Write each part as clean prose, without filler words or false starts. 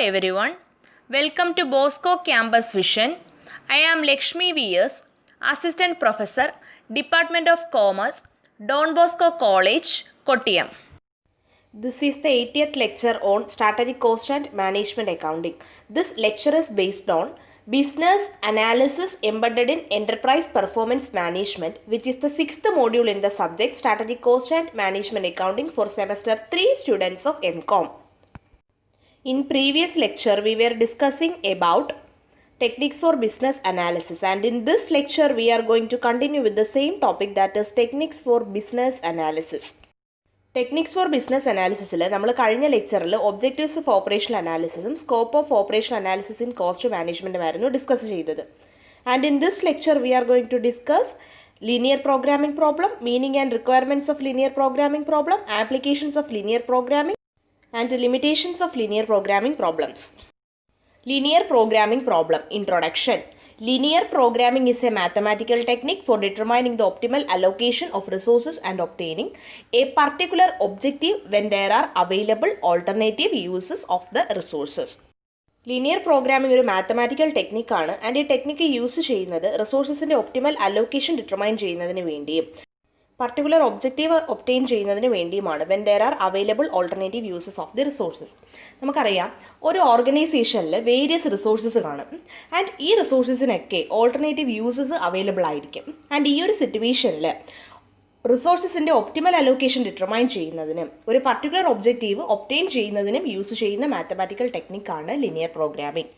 everyone, welcome to Bosco Campus Vision. I am Lakshmi V.S., Assistant Professor, Department of Commerce, Don Bosco College, Kottayam. This is the 80th lecture on Strategic Cost and Management Accounting. This lecture is based on Business Analysis Embedded in Enterprise Performance Management, which is the 6th module in the subject Strategic Cost and Management Accounting for Semester 3 students of MCOM. In previous lecture, we were discussing about techniques for business analysis, and in this lecture, we are going to continue with the same topic, that is techniques for business analysis. Techniques for business analysis, നമ്മൾ കഴിഞ്ഞ ലെക്ചറിൽ objectives of operational അനാലിസിസും scope of operational analysis in cost മാനേജ്മെൻറ്റുമായിരുന്നു discuss ചെയ്തത്. And in this lecture we are going to discuss linear programming problem, meaning and requirements of linear programming problem, applications of linear programming, and limitations of linear programming problems. Linear programming problem introduction. Linear programming is a mathematical technique for determining the optimal allocation of resources and obtaining a particular objective when there are available alternative uses of the resources. Linear programming ഒരു mathematical ടെക്നിക്കാണ്, and ഈ technique use ചെയ്യുന്നത് റിസോഴ്സസിൻ്റെ optimal allocation determine ചെയ്യുന്നതിന് വേണ്ടിയും particular objective obtain ചെയ്യുന്നതിന് വേണ്ടിയുമാണ് when there are available alternative uses of the resources. നമുക്കറിയാം, ഒരു ഓർഗനൈസേഷനിൽ വേരിയസ് റിസോഴ്സസ് കാണും, ആൻഡ് ഈ റിസോഴ്സസിനൊക്കെ ഓൾട്ടർനേറ്റീവ് യൂസസ് അവൈലബിൾ ആയിരിക്കും. ആൻഡ് ഈ ഒരു സിറ്റുവേഷനിൽ റിസോഴ്സസിൻ്റെ ഒപ്റ്റിമൽ അലോക്കേഷൻ ഡിറ്റർമൈൻ ചെയ്യുന്നതിനും ഒരു പർട്ടിക്കുലർ ഒബ്ജക്റ്റീവ് ഒബ്റ്റെയിൻ ചെയ്യുന്നതിനും യൂസ് ചെയ്യുന്ന മാത്തമാറ്റിക്കൽ ടെക്നിക്കാണ് linear programming.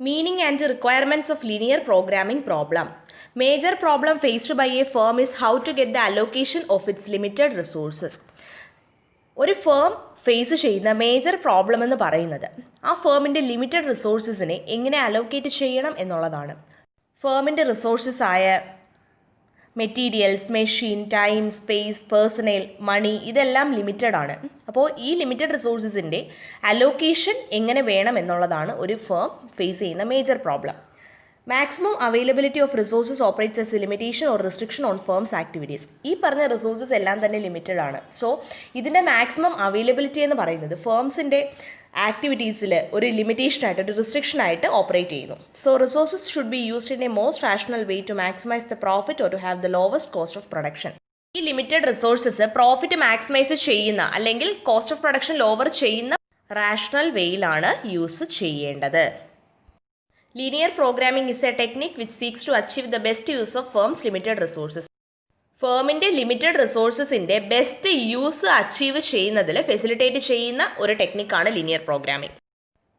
Meaning and requirements of linear programming problem. Major problem faced by a firm is how to get the allocation of its limited resources. ഒരു firm face ചെയ്യുന്ന major problem എന്ന് പറയുന്നത് ആ ഫേമിൻ്റെ limited റിസോഴ്സസിനെ എങ്ങനെ allocate ചെയ്യണം എന്നുള്ളതാണ്. ഫേമിൻ്റെ resources ആയ materials, machine, time, space, personnel, money ഇതെല്ലാം ലിമിറ്റഡ് ആണ്. അപ്പോൾ ഈ ലിമിറ്റഡ് റിസോഴ്സസിൻ്റെ അലോക്കേഷൻ എങ്ങനെ വേണം എന്നുള്ളതാണ് ഒരു ഫേം ഫേസ് ചെയ്യുന്ന major problem. Maximum availability of resources operates S A limitation or restriction on firms activities. ഈ പറഞ്ഞ റിസോഴ്സസ് എല്ലാം തന്നെ ലിമിറ്റഡ് ആണ്. സോ ഇതിൻ്റെ മാക്സിമം അവൈലബിലിറ്റി എന്ന് പറയുന്നത് ഫേംസിൻ്റെ ആക്ടിവിറ്റീസിൽ ഒരു ലിമിറ്റേഷനായിട്ട്, ഒരു റിസ്ട്രിക്ഷനായിട്ട് ഓപ്പറേറ്റ് ചെയ്യുന്നു. So resources should be used in a most rational way to maximise the profit or to have the lowest cost of production. ഈ ലിമിറ്റഡ് റിസോഴ്സസ് പ്രോഫിറ്റ് മാക്സിമൈസ് ചെയ്യുന്ന അല്ലെങ്കിൽ കോസ്റ്റ് ഓഫ് പ്രൊഡക്ഷൻ ലോവർ ചെയ്യുന്ന rational വേയിലാണ് use ചെയ്യേണ്ടത്. Linear programming is a technique which seeks to achieve the best use of firm's limited resources. ഫേമിൻ്റെ limited റിസോഴ്സസിൻ്റെ best use achieve ചെയ്യുന്നതിൽ facilitate ചെയ്യുന്ന ഒരു ടെക്നിക്കാണ് linear programming.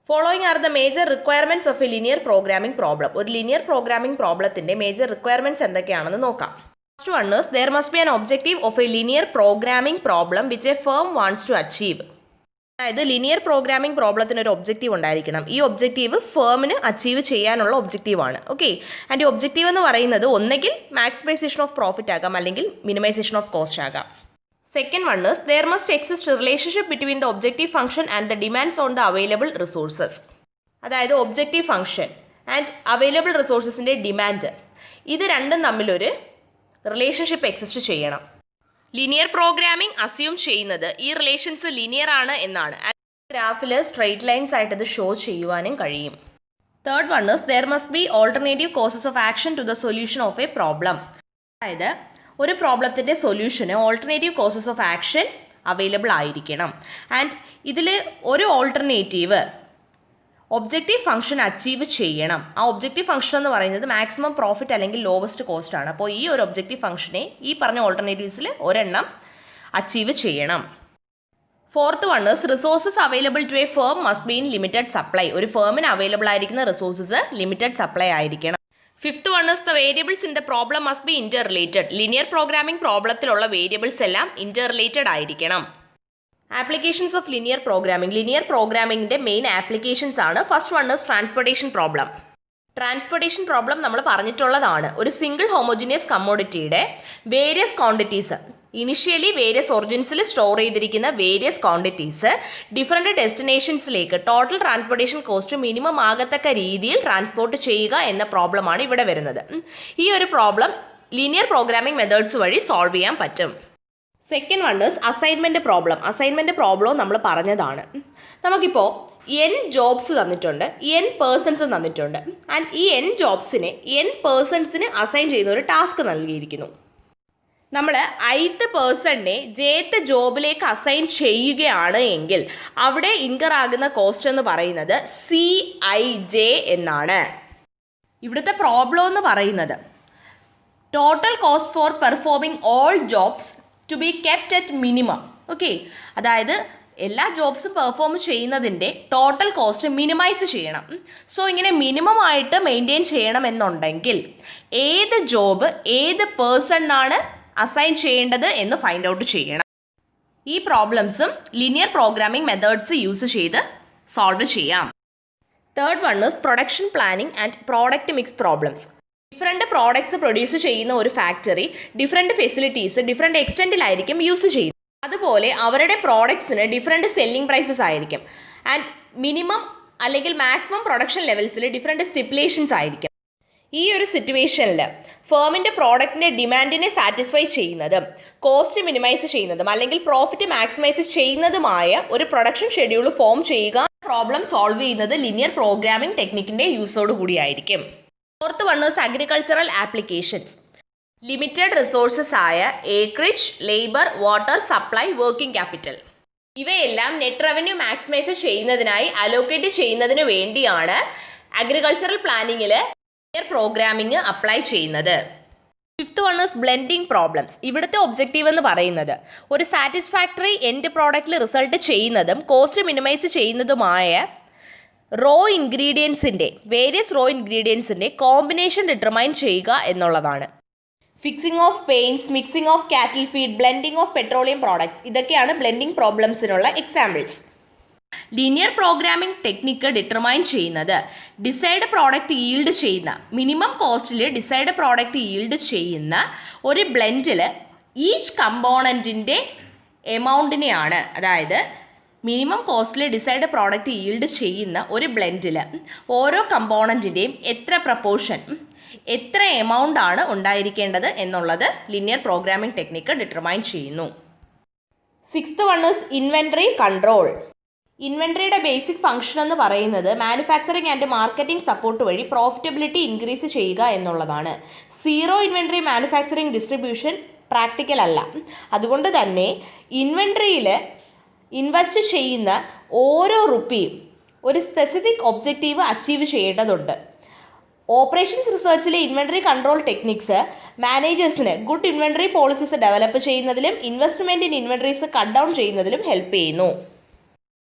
Following are the major requirements of a linear programming problem. ഒരു linear programming പ്രോബ്ലത്തിൻ്റെ major requirements എന്തൊക്കെയാണെന്ന് നോക്കാം. First one is there must be an objective of a linear programming problem which a firm wants to achieve. അതായത് linear programming പ്രോബ്ലത്തിന് ഒരു objective ഉണ്ടായിരിക്കണം. ഈ objective ഫേമിന് അച്ചീവ് ചെയ്യാനുള്ള ഒബ്ജക്റ്റീവാണ്. ഓക്കെ, ആൻഡ് ഈ ഒബ്ജക്റ്റീവ് എന്ന് പറയുന്നത് ഒന്നെങ്കിൽ മാക്സിമൈസേഷൻ ഓഫ് പ്രോഫിറ്റ് ആകാം, അല്ലെങ്കിൽ മിനിമൈസേഷൻ ഓഫ് കോസ്റ്റ് ആകാം. Second one is there must exist relationship between the objective function and the demands on the available resources. അതായത് ഒബ്ജക്റ്റീവ് ഫംഗ്ഷൻ ആൻഡ് അവൈലബിൾ റിസോഴ്സസിൻ്റെ demand, ഇത് രണ്ടും തമ്മിലൊരു റിലേഷൻഷിപ്പ് എക്സിസ്റ്റ് ചെയ്യണം. Linear programming assume ചെയ്യുന്നത് ഈ relations linear ആണ് എന്നാണ്. ഗ്രാഫിൽ സ്ട്രെയിറ്റ് ലൈൻസ് ആയിട്ട് ഇത് ഷോ ചെയ്യുവാനും കഴിയും. Third one is there must be alternative causes of action to the solution of a problem. അതായത് ഒരു പ്രോബ്ലത്തിൻ്റെ സൊല്യൂഷന് alternative courses of action available ആയിരിക്കണം. ആൻഡ് ഇതിൽ ഒരു ഓൾട്ടർനേറ്റീവ് ഒബ്ജക്റ്റീവ് ഫംഗ്ഷൻ അച്ചീവ് ചെയ്യണം. ആ ഒബ്ജക്റ്റീവ് ഫംഗ്ഷൻ എന്ന് പറയുന്നത് മാക്സിമം പ്രോഫിറ്റ് അല്ലെങ്കിൽ ലോവസ്റ്റ് കോസ്റ്റ് ആണ്. അപ്പോൾ ഈ ഒരു ഒബ്ജക്റ്റീവ് ഫംഗ്ഷനെ ഈ പറഞ്ഞ ഓൾട്ടർനേറ്റീവ്സിൽ ഒരെണ്ണം അച്ചീവ് ചെയ്യണം. Fourth one is resources available to a firm must be in limited supply. ഒരു ഫേമിന് അവൈലബിൾ ആയിരിക്കുന്ന റിസോഴ്സസ് ലിമിറ്റഡ് സപ്ലൈ ആയിരിക്കണം. Fifth one is the variables in the problem must be interrelated. Linear programming പ്രോബ്ലത്തിലുള്ള variables എല്ലാം interrelated ആയിരിക്കണം. Applications of linear programming. Linear പ്രോഗ്രാമിംഗിൻ്റെ main applications ആണ്. First one is transportation problem. Transportation problem നമ്മൾ പറഞ്ഞിട്ടുള്ളതാണ്. ഒരു single homogeneous കമ്മോഡിറ്റിയുടെ various quantities, initially various ഒറിജിൻസിൽ store ചെയ്തിരിക്കുന്ന various quantities different ഡെസ്റ്റിനേഷൻസിലേക്ക് total transportation cost minimum ആകത്തക്ക രീതിയിൽ ട്രാൻസ്പോർട്ട് ചെയ്യുക എന്ന പ്രോബ്ലമാണ് ഇവിടെ വരുന്നത്. ഈ ഒരു പ്രോബ്ലം ലീനിയർ പ്രോഗ്രാമിംഗ് മെത്തേഡ്സ് വഴി സോൾവ് ചെയ്യാൻ പറ്റും. Second one is assignment problem. Assignment problem നമ്മൾ പറഞ്ഞതാണ്. നമുക്കിപ്പോൾ n ജോബ്സ് തന്നിട്ടുണ്ട്, n പേഴ്സൺസ് തന്നിട്ടുണ്ട്. ആൻഡ് ഈ n ജോബ്സിനെ n പേഴ്സൺസിന് അസൈൻ ചെയ്യുന്ന ഒരു ടാസ്ക് നൽകിയിരിക്കുന്നു. നമ്മൾ ith പേഴ്സണിനെ jth ജോബിലേക്ക് അസൈൻ ചെയ്യുകയാണ് എങ്കിൽ അവിടെ ഇൻകർ ആകുന്ന കോസ്റ്റ് എന്ന് പറയുന്നത് CIJ എന്നാണ്. ഇവിടുത്തെ പ്രോബ്ലം എന്ന് പറയുന്നത് total cost for performing all jobs to be kept at minimum. Okay, അതായത് എല്ലാ ജോബ്സും പെർഫോം ചെയ്യുന്നതിൻ്റെ ടോട്ടൽ കോസ്റ്റ് മിനിമൈസ് ചെയ്യണം. സോ ഇങ്ങനെ മിനിമം ആയിട്ട് മെയിൻറ്റെയിൻ ചെയ്യണമെന്നുണ്ടെങ്കിൽ ഏത് ജോബ് ഏത് പേഴ്സണിനാണ് അസൈൻ ചെയ്യേണ്ടത് എന്ന് ഫൈൻഡ് ഔട്ട് ചെയ്യണം. ഈ പ്രോബ്ലംസും ലീനിയർ പ്രോഗ്രാമിംഗ് മെത്തേഡ്സ് യൂസ് ചെയ്ത് സോൾവ് ചെയ്യാം. Third one is production planning and product mix problems. Different products produce ചെയ്യുന്ന ഒരു ഫാക്ടറി ഡിഫറെൻറ്റ് ഫെസിലിറ്റീസ് ഡിഫറെൻറ്റ് എക്സ്റ്റെൻറ്റിലായിരിക്കും യൂസ് ചെയ്യുന്നത്. അതുപോലെ അവരുടെ പ്രോഡക്ട്സിന് ഡിഫറെൻറ്റ് സെല്ലിംഗ് പ്രൈസസ് ആയിരിക്കും. ആൻഡ് മിനിമം അല്ലെങ്കിൽ മാക്സിമം പ്രൊഡക്ഷൻ ലെവൽസിൽ ഡിഫറെൻറ്റ് സ്റ്റിപ്പുലേഷൻസ് ആയിരിക്കും. ഈ ഒരു സിറ്റുവേഷനിൽ ഫേമിൻ്റെ പ്രോഡക്റ്റിൻ്റെ ഡിമാൻഡിനെ സാറ്റിസ്ഫൈ ചെയ്യുന്നതും കോസ്റ്റ് മിനിമൈസ് ചെയ്യുന്നതും അല്ലെങ്കിൽ പ്രോഫിറ്റ് മാക്സിമൈസ് ചെയ്യുന്നതുമായ ഒരു പ്രൊഡക്ഷൻ ഷെഡ്യൂൾ ഫോം ചെയ്യുക, പ്രോബ്ലം സോൾവ് ചെയ്യുന്നത് ലീനിയർ പ്രോഗ്രാമിംഗ് ടെക്നിക്കിൻ്റെ യൂസോട് കൂടിയായിരിക്കും. Fourth one is agricultural applications. Limited resources ആയ acreage, labour, water supply, working capital ഇവയെല്ലാം നെറ്റ് റവന്യൂ മാക്സിമൈസ് ചെയ്യുന്നതിനായി അലോക്കേറ്റ് ചെയ്യുന്നതിന് വേണ്ടിയാണ് അഗ്രികൾച്ചറൽ പ്ലാനിങ്ങിൽ ലീനിയർ പ്രോഗ്രാമിംഗ് അപ്ലൈ ചെയ്യുന്നത്. Fifth one is blending problems. ഇവിടുത്തെ ഒബ്ജക്റ്റീവ് എന്ന് പറയുന്നത് ഒരു സാറ്റിസ്ഫാക്ടറി എൻഡ് പ്രോഡക്റ്റിൽ റിസൾട്ട് ചെയ്യുന്നതും കോസ്റ്റ് മിനിമൈസ് ചെയ്യുന്നതുമായ വേരിയസ് റോ ഇൻഗ്രീഡിയൻസിൻ്റെ കോമ്പിനേഷൻ ഡിറ്റർമൈൻ ചെയ്യുക എന്നുള്ളതാണ്. Fixing of paints, mixing of cattle feed, blending of petroleum products ഇതൊക്കെയാണ് ബ്ലെൻഡിംഗ് പ്രോബ്ലംസിനുള്ള examples. Linear programming technique determine ചെയ്യുന്നത് ഡിസൈഡ് പ്രോഡക്റ്റ് ഈൽഡ് ചെയ്യുന്ന മിനിമം കോസ്റ്റിൽ ഡിസൈഡ് പ്രോഡക്റ്റ് ഈൽഡ് ചെയ്യുന്ന ഒരു ബ്ലെൻഡിൽ ഈച്ച് കമ്പോണൻറ്റിൻ്റെ എമൗണ്ടിനെയാണ്. അതായത് മിനിമം കോസ്റ്റിൽ ഡിസൈഡ് പ്രോഡക്റ്റ് ഈൽഡ് ചെയ്യുന്ന ഒരു ബ്ലെൻഡിൽ ഓരോ കമ്പോണൻറ്റിൻ്റെയും എത്ര പ്രപ്പോർഷൻ, എത്ര എമൗണ്ട് ആണ് ഉണ്ടായിരിക്കേണ്ടത് എന്നുള്ളത് ലീനിയർ പ്രോഗ്രാമിംഗ് ടെക്നിക്ക് ഡിറ്റർമൈൻ ചെയ്യുന്നു. Sixth one is inventory control. ഇൻവെൻട്രിയുടെ ബേസിക് ഫംഗ്ഷൻ എന്ന് പറയുന്നത് മാനുഫാക്ചറിങ് ആൻഡ് മാർക്കറ്റിംഗ് സപ്പോർട്ട് വഴി പ്രോഫിറ്റബിലിറ്റി ഇൻക്രീസ് ചെയ്യുക എന്നുള്ളതാണ്. Zero inventory manufacturing distribution practical അല്ല. അതുകൊണ്ട് തന്നെ ഇൻവെൻട്രിയിൽ ഇൻവെസ്റ്റ് ചെയ്യുന്ന ഓരോ റുപ്പിയും ഒരു സ്പെസിഫിക് ഒബ്ജക്റ്റീവ് അച്ചീവ് ചെയ്യേണ്ടതുണ്ട്. ഓപ്പറേഷൻസ് റിസർച്ചിലെ ഇൻവെൻട്രി കൺട്രോൾ ടെക്നിക്സ് മാനേജേഴ്സിന് ഗുഡ് ഇൻവെൻട്രി പോളിസീസ് ഡെവലപ്പ് ചെയ്യുന്നതിലും investment in inventories cut down ചെയ്യുന്നതിലും ഹെൽപ്പ് ചെയ്യുന്നു.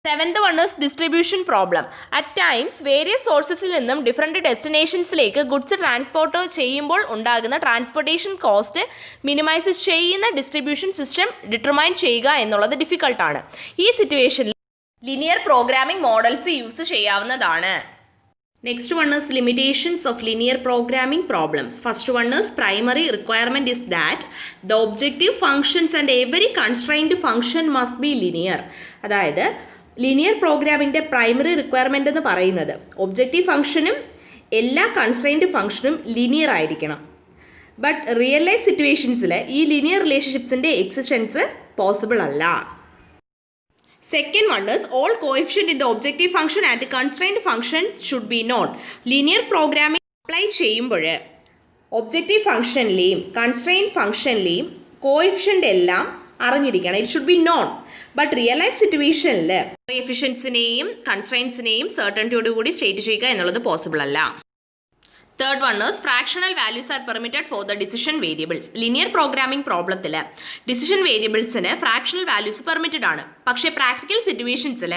Seventh one is distribution problem. At times various സോഴ്സസിൽ നിന്നും ഡിഫറെൻറ്റ് ഡെസ്റ്റിനേഷൻസിലേക്ക് ഗുഡ്സ് ട്രാൻസ്പോർട്ട് ചെയ്യുമ്പോൾ ഉണ്ടാകുന്ന ട്രാൻസ്പോർട്ടേഷൻ കോസ്റ്റ് മിനിമൈസ് ചെയ്യുന്ന ഡിസ്ട്രിബ്യൂഷൻ സിസ്റ്റം ഡിറ്റർമൈൻ ചെയ്യുക എന്നുള്ളത് ഡിഫിക്കൾട്ടാണ്. ഈ സിറ്റുവേഷനിൽ ലീനിയർ പ്രോഗ്രാമിംഗ് മോഡൽസ് യൂസ് ചെയ്യാവുന്നതാണ്. Next one is limitations of linear programming problems. First one is primary requirement is that the objective functions and every constraint function must be linear. അതായത് linear പ്രോഗ്രാമിൻ്റെ primary requirement എന്ന് പറയുന്നത് objective ഫംഗ്ഷനും എല്ലാ constraint ഫംഗ്ഷനും linear ആയിരിക്കണം. But real life സിറ്റുവേഷൻസിൽ ഈ linear റിലേഷൻഷിപ്സിൻ്റെ existence possible അല്ല. Second one is all coefficient in the objective function and the constraint functions should be known. Linear programming apply ചെയ്യുമ്പോൾ ഒബ്ജക്റ്റീവ് ഫംഗ്ഷനിലെയും കൺസ്ട്രെയിൻറ്റ് ഫംഗ്ഷനിലെയും കോഎഫിഷ്യൻ്റ് എല്ലാം അറിഞ്ഞിരിക്കണം. It should be non. But real life സിറ്റുവേഷനിൽ കോഎഫിഷ്യൻസിനെയും കൺസ്ട്രെയിൻസിനെയും സർട്ടനിറ്റിയോട് കൂടി state ചെയ്യുക എന്നുള്ളത് possible അല്ല. Third one is fractional values are permitted for the decision variables. Linear programming പ്രോബ്ലത്തിൽ decision വേരിയബിൾസിന് ഫ്രാക്ഷണൽ വാല്യൂസ് പെർമിറ്റഡ് ആണ്. പക്ഷേ പ്രാക്ടിക്കൽ സിറ്റുവേഷൻസിൽ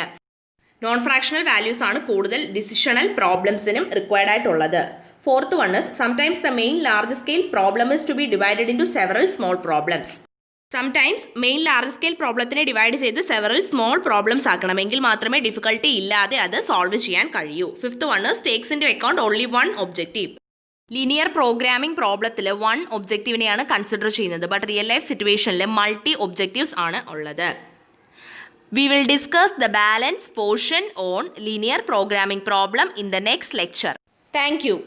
നോൺ ഫ്രാക്ഷണൽ വാല്യൂസ് ആണ് കൂടുതൽ ഡിസിഷണൽ പ്രോബ്ലംസിനും റിക്വയർഡ് ആയിട്ടുള്ളത്. Fourth one is sometimes the main large scale problem is to be divided into several small problems. Sometimes main large scale പ്രോബ്ലത്തിനെ divide ചെയ്ത് several small problems ആക്കണമെങ്കിൽ മാത്രമേ difficulty ഇല്ലാതെ അത് സോൾവ് ചെയ്യാൻ കഴിയൂ. Fifth one is takes into account only one objective. Linear programming പ്രോബ്ലത്തിൽ one ഒബ്ജക്റ്റീവിനെയാണ് കൺസിഡർ ചെയ്യുന്നത്. ബട്ട് റിയൽ ലൈഫ് സിറ്റുവേഷനിൽ മൾട്ടി ഒബ്ജക്റ്റീവ്സ് ആണ് ഉള്ളത്. We will discuss the balance portion on linear programming problem in the next lecture. Thank you.